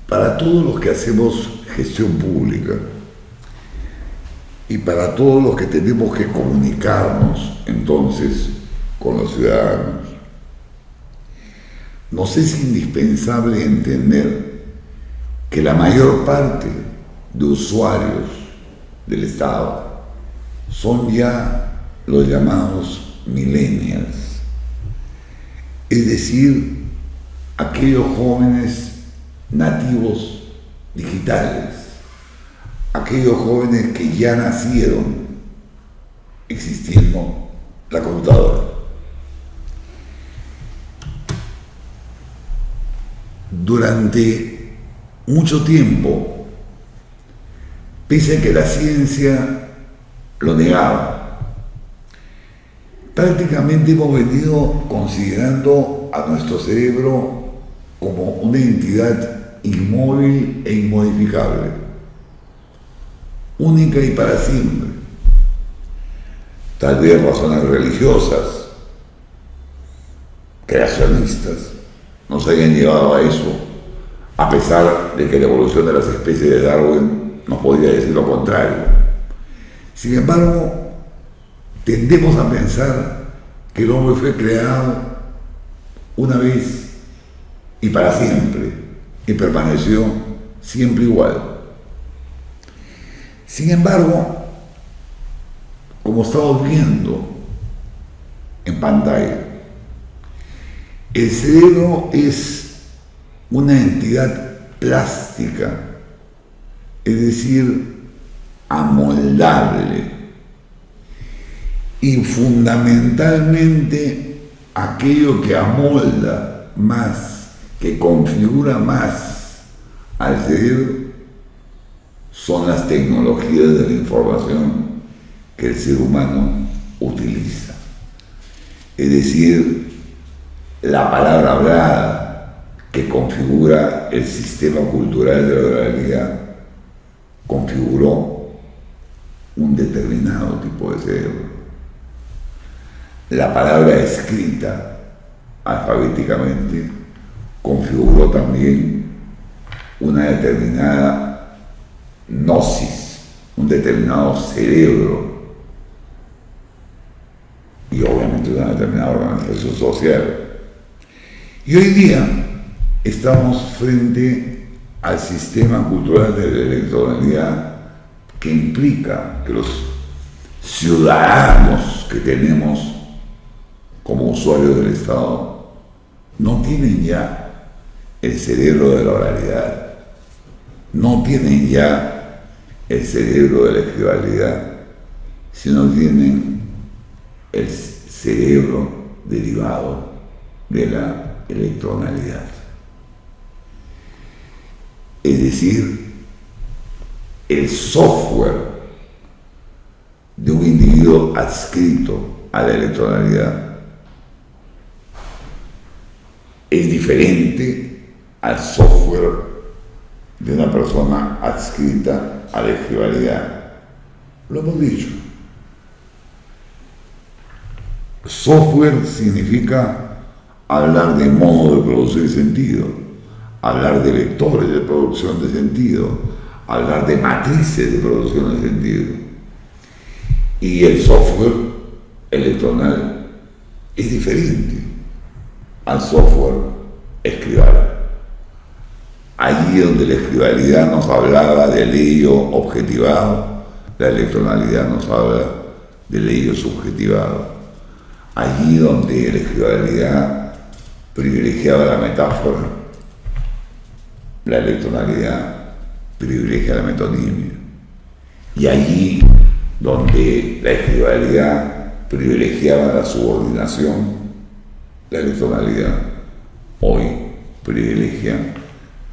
Para todos los que hacemos gestión pública y para todos los que tenemos que comunicarnos entonces con los ciudadanos, nos es indispensable entender que la mayor parte de usuarios del Estado son ya los llamados millennials, es decir, aquellos jóvenes nativos digitales, aquellos jóvenes que ya nacieron existiendo la computadora. Durante mucho tiempo, pese a que la ciencia lo negaba, prácticamente hemos venido considerando a nuestro cerebro como una entidad inmóvil e inmodificable, única y para siempre. Tal vez razones religiosas, creacionistas, nos hayan llevado a eso, a pesar de que la evolución de las especies de Darwin nos podría decir lo contrario. Sin embargo, tendemos a pensar que el hombre fue creado una vez y para siempre, y permaneció siempre igual. Sin embargo, como estamos viendo en pantalla, el cerebro es una entidad plástica, es decir, amoldable, y fundamentalmente aquello que amolda más, que configura más al cerebro, son las tecnologías de la información que el ser humano utiliza. Es decir, la palabra hablada que configura el sistema cultural de la oralidad configuró un determinado tipo de cerebro. La palabra escrita alfabéticamente configuró también una determinada gnosis, un determinado cerebro y obviamente una determinada organización social. Y hoy día estamos frente al sistema cultural de la electoralidad que implica que los ciudadanos que tenemos como usuarios del Estado no tienen ya el cerebro de la oralidad, no tienen ya el cerebro de la escribalidad, sino tienen el cerebro derivado de la electronalidad. Es decir, el software de un individuo adscrito a la electronalidad es diferente al software de una persona adscrita a la escribalidad. Lo hemos dicho. Software significa hablar de modo de producir sentido, hablar de vectores de producción de sentido, hablar de matrices de producción de sentido. Y el software electronal es diferente al software escribal. Allí donde la escribalidad nos hablaba del ello objetivado, la electronalidad nos habla del ello subjetivado. Allí donde la escribalidad privilegiaba la metáfora, la electronalidad privilegia la metonimia. Y allí donde la escribalidad privilegiaba la subordinación, la electronalidad hoy privilegia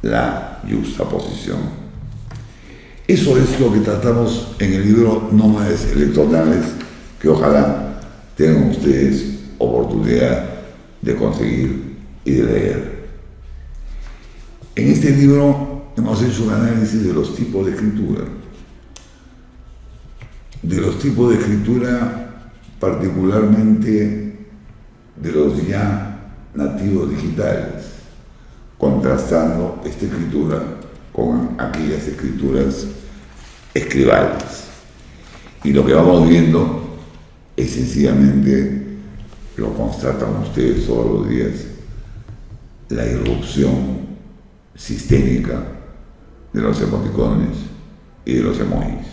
la yuxtaposición. Eso es lo que tratamos en el libro Nómades Electronales, que ojalá tengan ustedes oportunidad de conseguir y de leer. En este libro hemos hecho un análisis de los tipos de escritura, particularmente de los ya nativos digitales, contrastando esta escritura con aquellas escrituras escribales. Y lo que vamos viendo es sencillamente, lo constatan ustedes todos los días, la irrupción sistémica de los emoticones y de los emojis.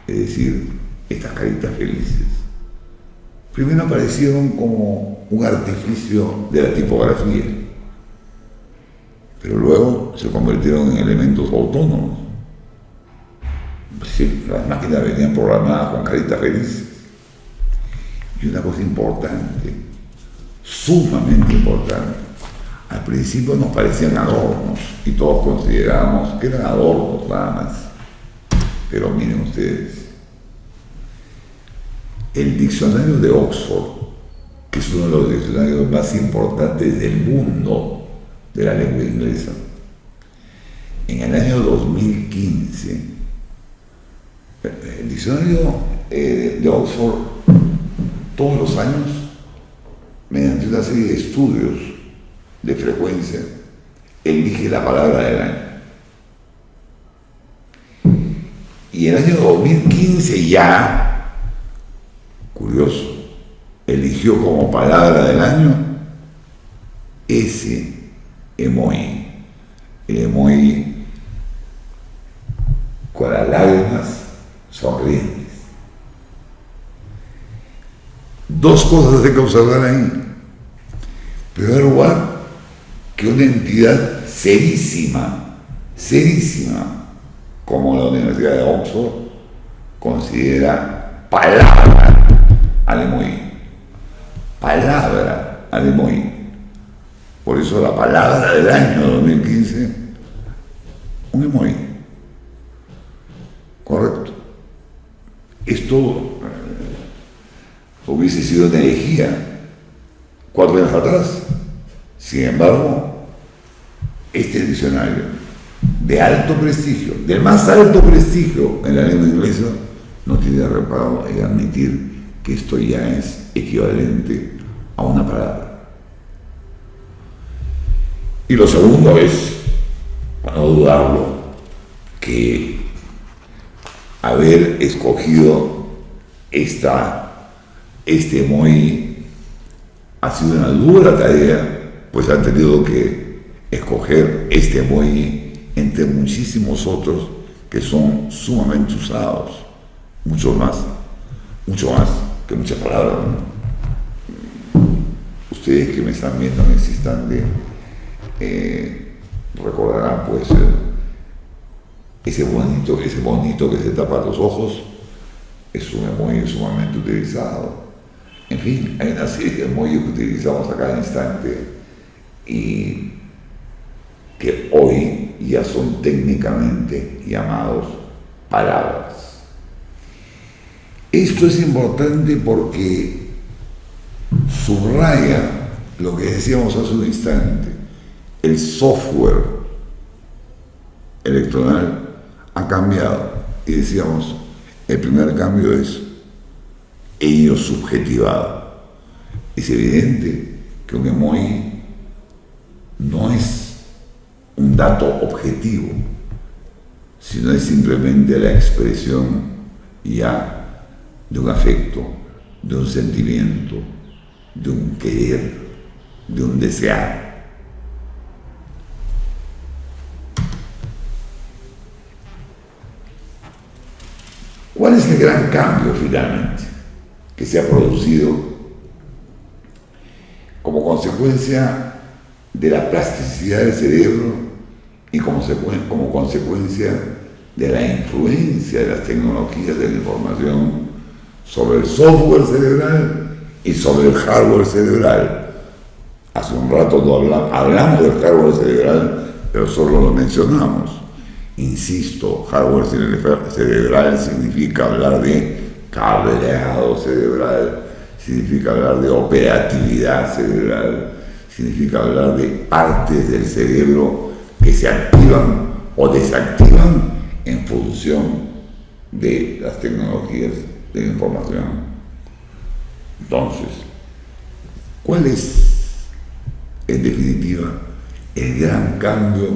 Es decir, estas caritas felices. Primero aparecieron como un artificio de la tipografía, pero luego se convirtieron en elementos autónomos. Sí, las máquinas venían programadas con caritas felices. Y una cosa importante, sumamente importante, al principio nos parecían adornos y todos considerábamos que eran adornos nada más. Pero miren ustedes, el diccionario de Oxford, que es uno de los diccionarios más importantes del mundo de la lengua inglesa, en el año 2015, el diccionario de Oxford, todos los años, mediante una serie de estudios de frecuencia, elige la palabra del año. Y el año 2015 ya, curioso, eligió como palabra del año ese emoji, el emoji con las lágrimas sonrientes. Dos cosas hay que observar ahí. En primer lugar, que una entidad serísima, como la Universidad de Oxford, considera palabra al emoji. Palabra al emoji. Por eso la palabra del año 2015, un emoji. Correcto. Esto hubiese sido una herejía 4 años atrás. Sin embargo, este diccionario de alto prestigio, del más alto prestigio en la lengua inglesa, no tiene reparo en admitir que esto ya es equivalente a una palabra. Y lo segundo es, para no dudarlo, que haber escogido este emoji ha sido una dura tarea, pues han tenido que escoger este emoji entre muchísimos otros que son sumamente usados, mucho más que muchas palabras, ¿no? Ustedes que me están viendo en este instante recordarán pues ese bonito que se tapa los ojos, es un emoji sumamente utilizado. En fin, hay una serie de emojis que utilizamos a cada instante y que hoy ya son técnicamente llamados palabras. Esto es importante porque subraya lo que decíamos hace un instante. El software electoral ha cambiado y decíamos, el primer cambio es ello subjetivado. Es evidente que un emoji no es un dato objetivo, sino es simplemente la expresión ya de un afecto, de un sentimiento, de un querer, de un desear. ¿Cuál es el gran cambio finalmente que se ha producido como consecuencia de la plasticidad del cerebro y como consecuencia de la influencia de las tecnologías de la información sobre el software cerebral y sobre el hardware cerebral? Hace un rato no hablamos del hardware cerebral, pero solo lo mencionamos. Insisto, hardware cerebral significa hablar de cableado cerebral, significa hablar de operatividad cerebral, significa hablar de partes del cerebro que se activan o desactivan en función de las tecnologías de la información. Entonces, ¿cuál es, en definitiva, el gran cambio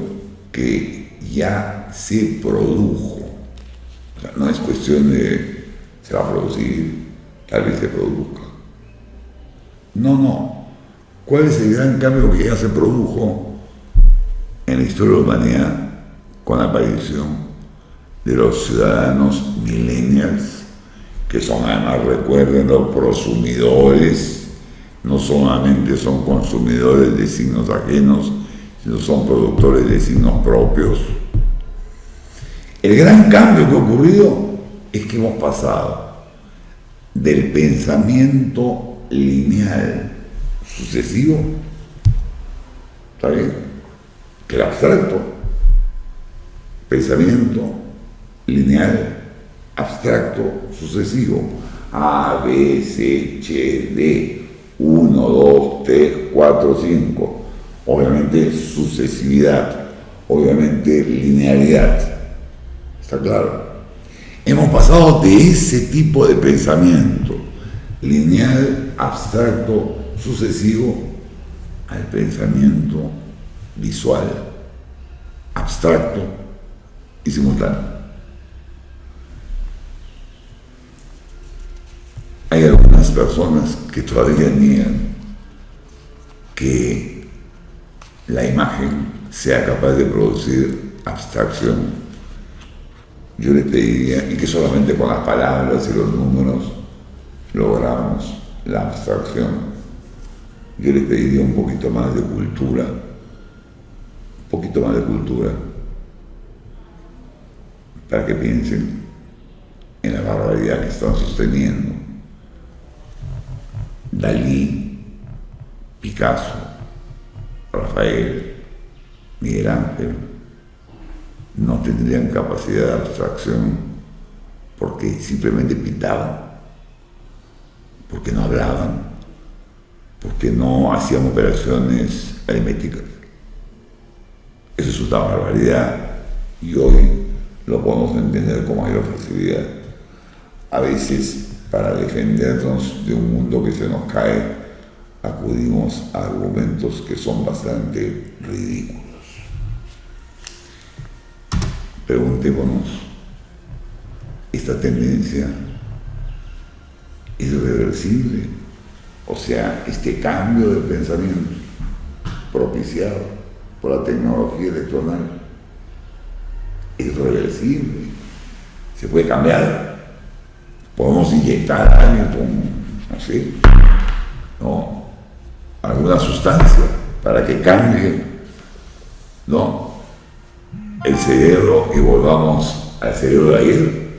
que ya se produjo. O sea, no es cuestión de se va a producir, tal vez se produzca. No. ¿Cuál es el gran cambio que ya se produjo en la historia de la humanidad con la aparición de los ciudadanos millennials, que son, además, recuerden, los prosumidores? No solamente son consumidores de signos ajenos, sino son productores de signos propios. El gran cambio que ha ocurrido es que hemos pasado del pensamiento lineal sucesivo, ¿está bien?, que el abstracto, pensamiento lineal, abstracto, sucesivo, A, B, C, H, D, 1, 2, 3, 4, 5, obviamente sucesividad, obviamente linealidad, ¿está claro? Hemos pasado de ese tipo de pensamiento lineal, abstracto, sucesivo, al pensamiento visual, abstracto y simultáneo. Hay algunas personas que todavía niegan que la imagen sea capaz de producir abstracción. Yo les pediría, y que solamente con las palabras y los números logramos la abstracción, yo les pediría un poquito más de cultura, para que piensen en la barbaridad que están sosteniendo Dalí, Picasso, Rafael, Miguel Ángel. No tendrían capacidad de abstracción porque simplemente pintaban, porque no hablaban, porque no hacían operaciones aritméticas. Eso es una barbaridad y hoy lo podemos entender como mayor facilidad. A veces, para defendernos de un mundo que se nos cae, acudimos a argumentos que son bastante ridículos. Preguntémonos, ¿esta tendencia es reversible? O sea, este cambio de pensamiento propiciado por la tecnología electoral es reversible. Se puede cambiar. Podemos inyectar a alguien con, no sé, alguna sustancia para que cambie, el cerebro y volvamos al cerebro de ayer.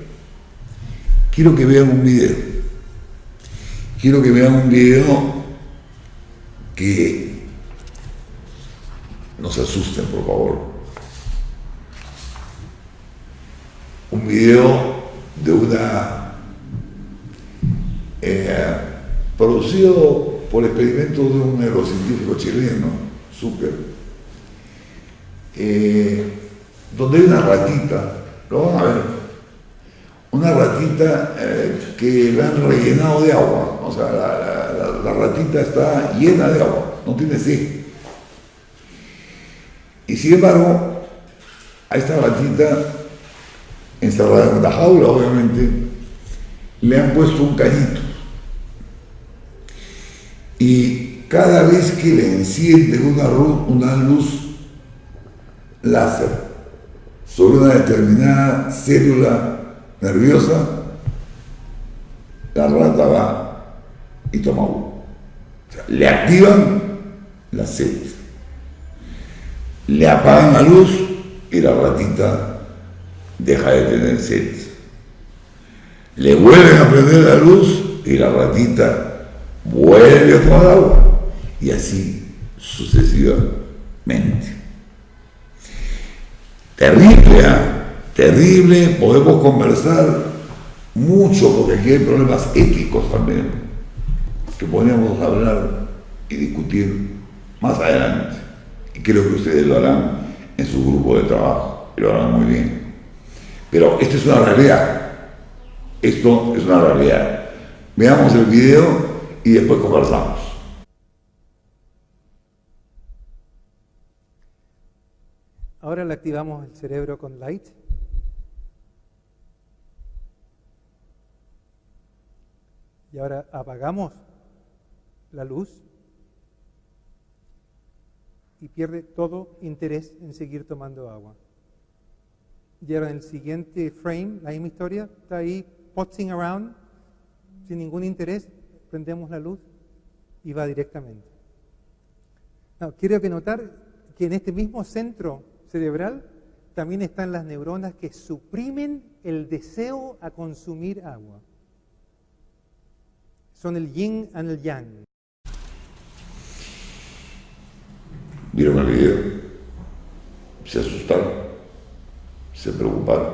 Quiero que vean un video. Que no se asusten, por favor. Un video de producido por experimentos de un neurocientífico chileno, Zucker, donde hay una ratita, lo van a ver, una ratita que la han rellenado de agua, o sea, la ratita está llena de agua, no tiene sed. Y sin embargo, a esta ratita, encerrada en una jaula, obviamente, le han puesto un cañito. Y cada vez que le encienden una luz láser sobre una determinada célula nerviosa, la rata va y toma agua. O sea, le activan la sed, le apagan la luz y la ratita deja de tener sed. Le vuelven a prender la luz y la ratita vuelve a tomar agua, y así sucesivamente. Terrible, terrible. Podemos conversar mucho porque aquí hay problemas éticos también que podríamos hablar y discutir más adelante, y creo que ustedes lo harán en su grupo de trabajo y lo harán muy bien. Pero esto es una realidad. Veamos el video y después conversamos. Ahora Ahora le activamos el cerebro con light. Y ahora apagamos la luz y pierde todo interés en seguir tomando agua. Y ahora en el siguiente frame, la misma historia, está ahí putzing around, sin ningún interés, prendemos la luz y va directamente. Quiero que notar que en este mismo centro cerebral también están las neuronas que suprimen el deseo a consumir agua. Son el yin y el yang. ¿Vieron el video? ¿Se asustaron? ¿Se preocuparon?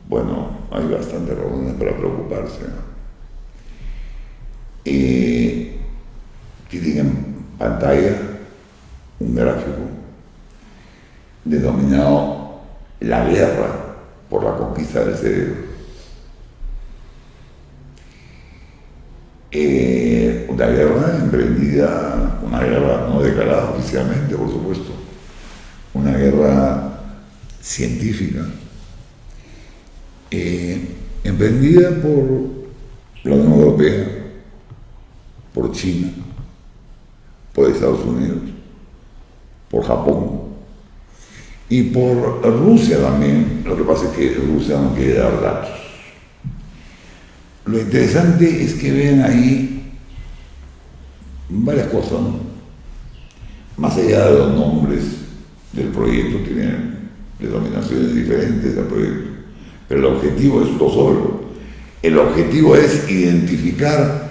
Bueno, hay bastantes razones para preocuparse, ¿no? Tienen en pantalla un gráfico denominado la guerra por la conquista del cerebro. Una guerra emprendida, una guerra no declarada oficialmente, por supuesto, una guerra científica, emprendida por la Unión Europea, por China, por Estados Unidos, por Japón y por Rusia también. Lo que pasa es que Rusia no quiere dar datos. Lo interesante es que ven ahí varias cosas, ¿no? Más allá de los nombres del proyecto, tienen denominaciones diferentes del proyecto, pero el objetivo es uno solo. El objetivo es identificar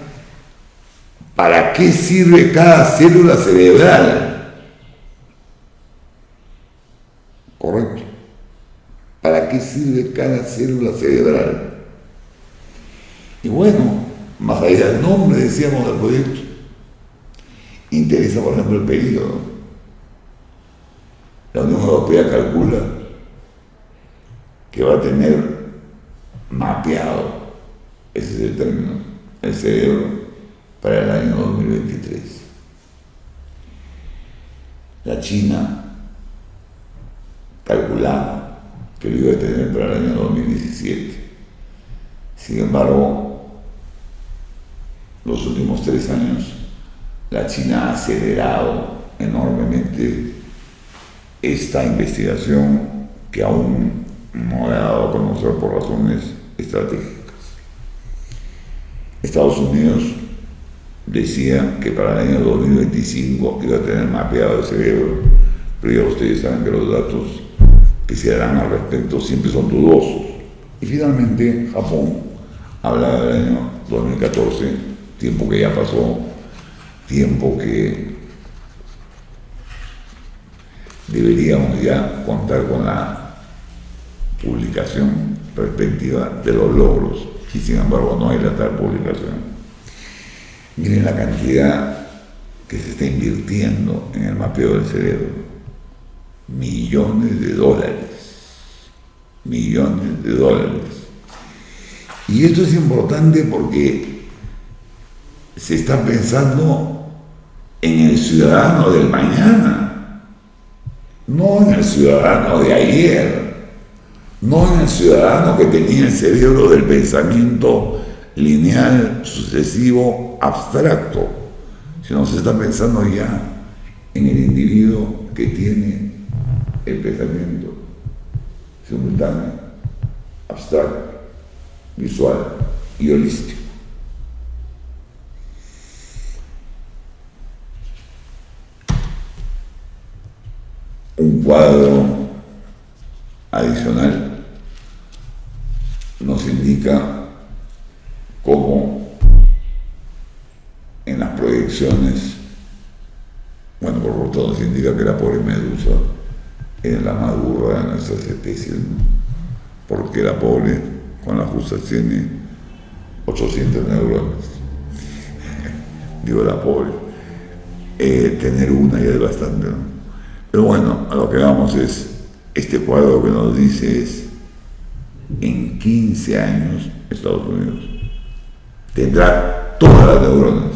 para qué sirve cada célula cerebral. Correcto. ¿Para qué sirve cada célula cerebral? Y bueno, más allá del nombre, decíamos, del proyecto, interesa, por ejemplo, el periodo. La Unión Europea calcula que va a tener mapeado, ese es el término, el cerebro para el año 2023. La China calculaba que lo iba a tener para el año 2017. Sin embargo, los últimos 3 años, la China ha acelerado enormemente esta investigación que aún no ha dado a conocer por razones estratégicas. Estados Unidos decía que para el año 2025 iba a tener mapeado el cerebro, pero ya ustedes saben que los datos que se darán al respecto siempre son dudosos. Y finalmente Japón habla del año 2014, tiempo que ya pasó, tiempo que deberíamos ya contar con la publicación respectiva de los logros, y sin embargo no hay la tal publicación. Miren la cantidad que se está invirtiendo en el mapeo del cerebro: millones de dólares. Y esto es importante porque se está pensando en el ciudadano del mañana, no en el ciudadano de ayer, no en el ciudadano que tenía el cerebro del pensamiento lineal, sucesivo, abstracto, sino se está pensando ya en el individuo que tiene el pensamiento simultáneo, abstracto, visual y holístico. Un cuadro adicional nos indica cómo en las proyecciones, bueno, por lo tanto nos indica que la pobre medusa es la más burra de nuestras especies, ¿no? Porque la pobre con la justa tiene 800 neuronas. Digo la pobre, tener una ya es bastante, ¿no? Pero bueno, a lo que vamos es, este cuadro que nos dice es, en 15 años Estados Unidos tendrá todas las neuronas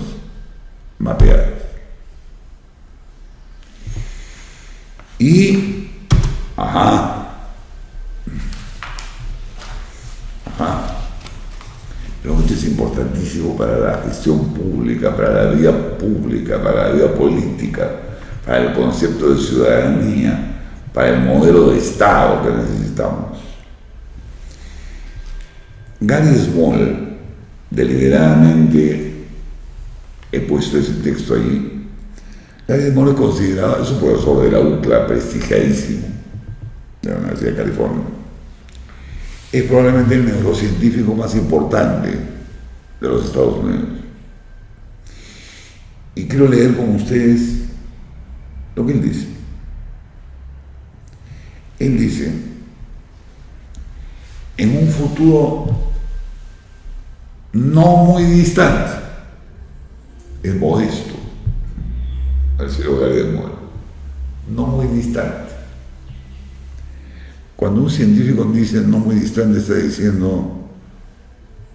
mapeadas. Y, pero esto es importantísimo para la gestión pública, para la vida pública, para la vida política, para el concepto de ciudadanía, para el modelo de Estado que necesitamos. Gary Small, deliberadamente he puesto ese texto allí. Gary Small es considerado, es un profesor de la UCLA prestigiadísimo, de la Universidad de California. Es probablemente el neurocientífico más importante de los Estados Unidos. Y quiero leer con ustedes lo que él dice. Él dice, en un futuro no muy distante, es modesto, al señor Gary Small, no muy distante. Cuando un científico dice no muy distante, está diciendo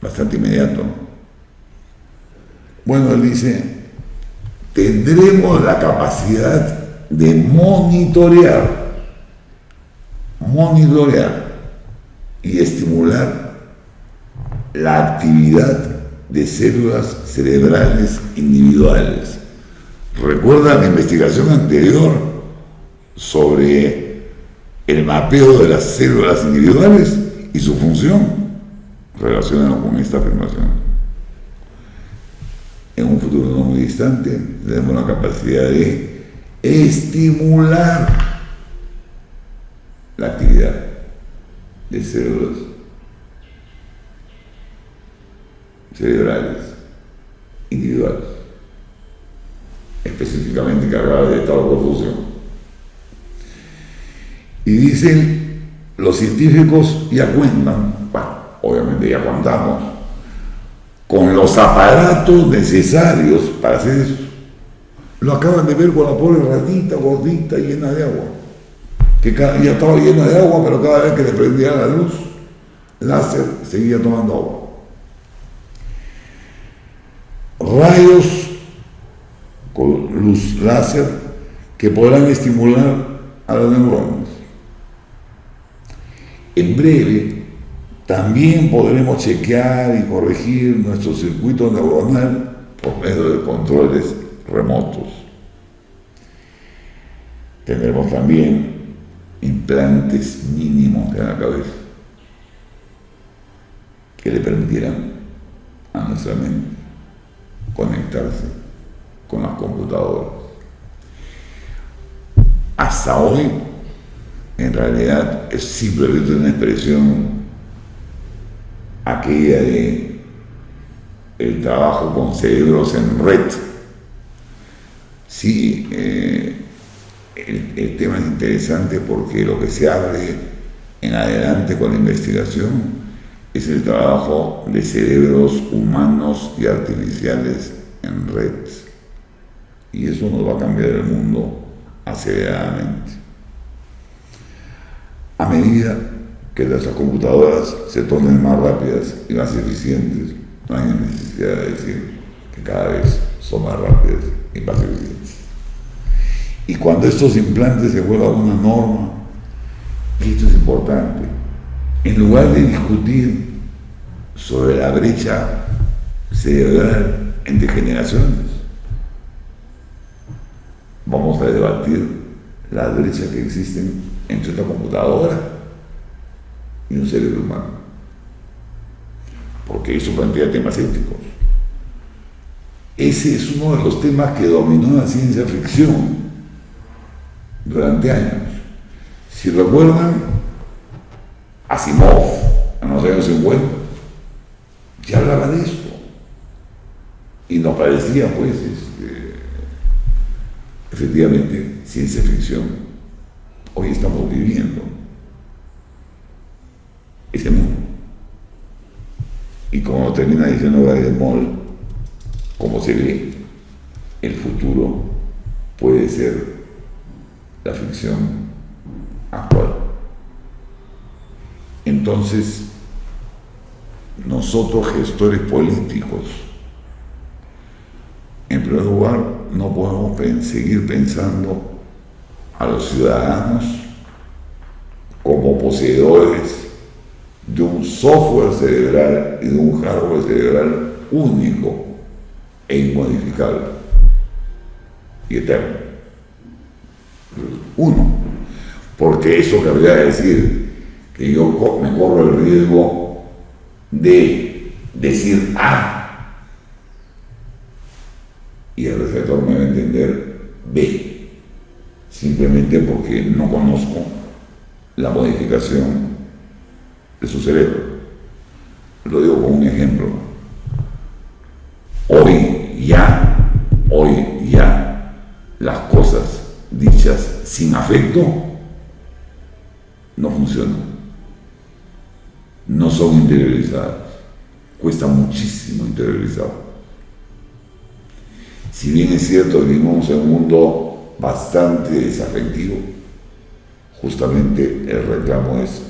bastante inmediato. Bueno, él dice, tendremos la capacidad de monitorear y estimular la actividad de células cerebrales individuales. ¿Recuerda la investigación anterior sobre el mapeo de las células individuales y su función? Relacionado con esta afirmación. En un futuro no muy distante, tenemos la capacidad de estimular la actividad de células cerebrales individuales, específicamente cargadas de estado de confusión. Y dicen, los científicos ya cuentan, bueno, obviamente ya contamos, con los aparatos necesarios para hacer eso. Lo acaban de ver con la pobre ratita gordita llena de agua, que ya estaba llena de agua, pero cada vez que le prendía la luz láser seguía tomando agua. Rayos con luz láser que podrán estimular a los neuronas. En breve también podremos chequear y corregir nuestro circuito neuronal por medio de controles remotos. Tendremos también implantes mínimos en la cabeza que le permitirán a nuestra mente conectarse con las computadoras. Hasta hoy, en realidad, es simplemente una expresión aquella de el trabajo con cerebros en red. Sí, el tema es interesante porque lo que se abre en adelante con la investigación es el trabajo de cerebros humanos y artificiales en red. Y eso nos va a cambiar el mundo aceleradamente. A medida que nuestras computadoras se tornen más rápidas y más eficientes, no hay necesidad de decir que cada vez son más rápidas y más eficientes. Y cuando estos implantes se vuelvan una norma, y esto es importante, en lugar de discutir sobre la brecha cerebral entre generaciones, vamos a debatir las brechas que existen entre una computadora y un cerebro humano, porque eso plantea temas éticos. Ese es uno de los temas que dominó la ciencia ficción durante años. Si recuerdan, Asimov, en los años 50, ya hablaba de esto. Y nos parecía, pues, efectivamente, ciencia ficción. Hoy estamos viviendo ese mundo. Y como termina diciendo Gary Small, como se ve, el futuro puede ser la ficción actual. Entonces, nosotros, gestores políticos, en primer lugar, no podemos seguir pensando a los ciudadanos como poseedores de un software cerebral y de un hardware cerebral único e inmodificable y eterno. Uno, porque eso querría decir que yo me corro el riesgo de decir A y el receptor me va a entender B, simplemente porque no conozco la modificación de su cerebro. Lo digo como un ejemplo. Hoy ya, las cosas dichas sin afecto no funcionan, no son interiorizadas, cuesta muchísimo interiorizar. Si bien es cierto que vivimos en un mundo bastante desafectivo, justamente el reclamo es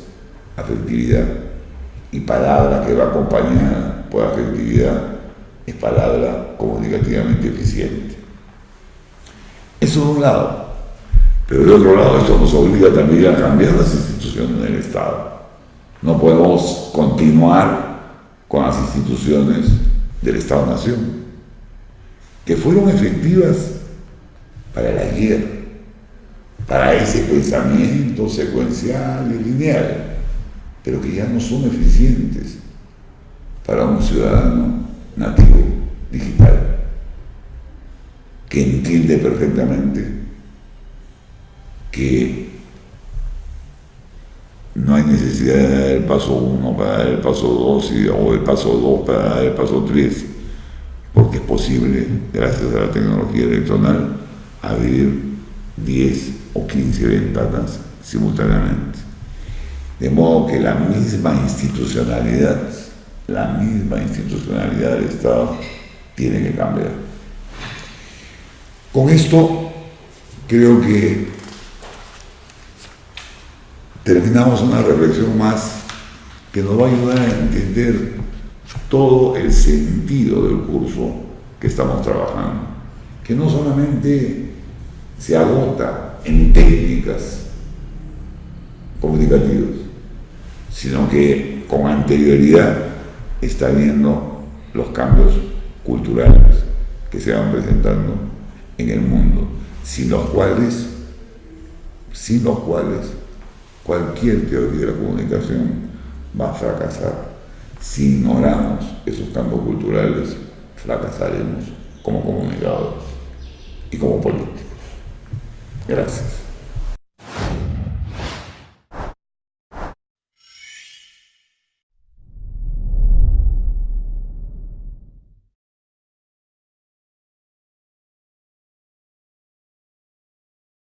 afectividad, y palabra que va acompañada por afectividad es palabra comunicativamente eficiente. Eso de un lado, pero de otro lado esto nos obliga también a cambiar las instituciones del Estado. No podemos continuar con las instituciones del Estado-Nación, que fueron efectivas para la guerra, para ese pensamiento secuencial y lineal, pero que ya no son eficientes para un ciudadano nativo, digital, que entiende perfectamente que no hay necesidad de dar el paso 1 para dar el paso 2 o el paso 2 para dar el paso 3, porque es posible, gracias a la tecnología electoral, abrir 10 o 15 ventanas simultáneamente. De modo que la misma institucionalidad del Estado tiene que cambiar. Con esto creo que terminamos una reflexión más que nos va a ayudar a entender todo el sentido del curso que estamos trabajando, que no solamente se agota en técnicas comunicativas, sino que con anterioridad está viendo los cambios culturales que se van presentando en el mundo, sin los cuales cualquier teoría de la comunicación va a fracasar. Si ignoramos esos cambios culturales, fracasaremos como comunicadores y como políticos. Gracias.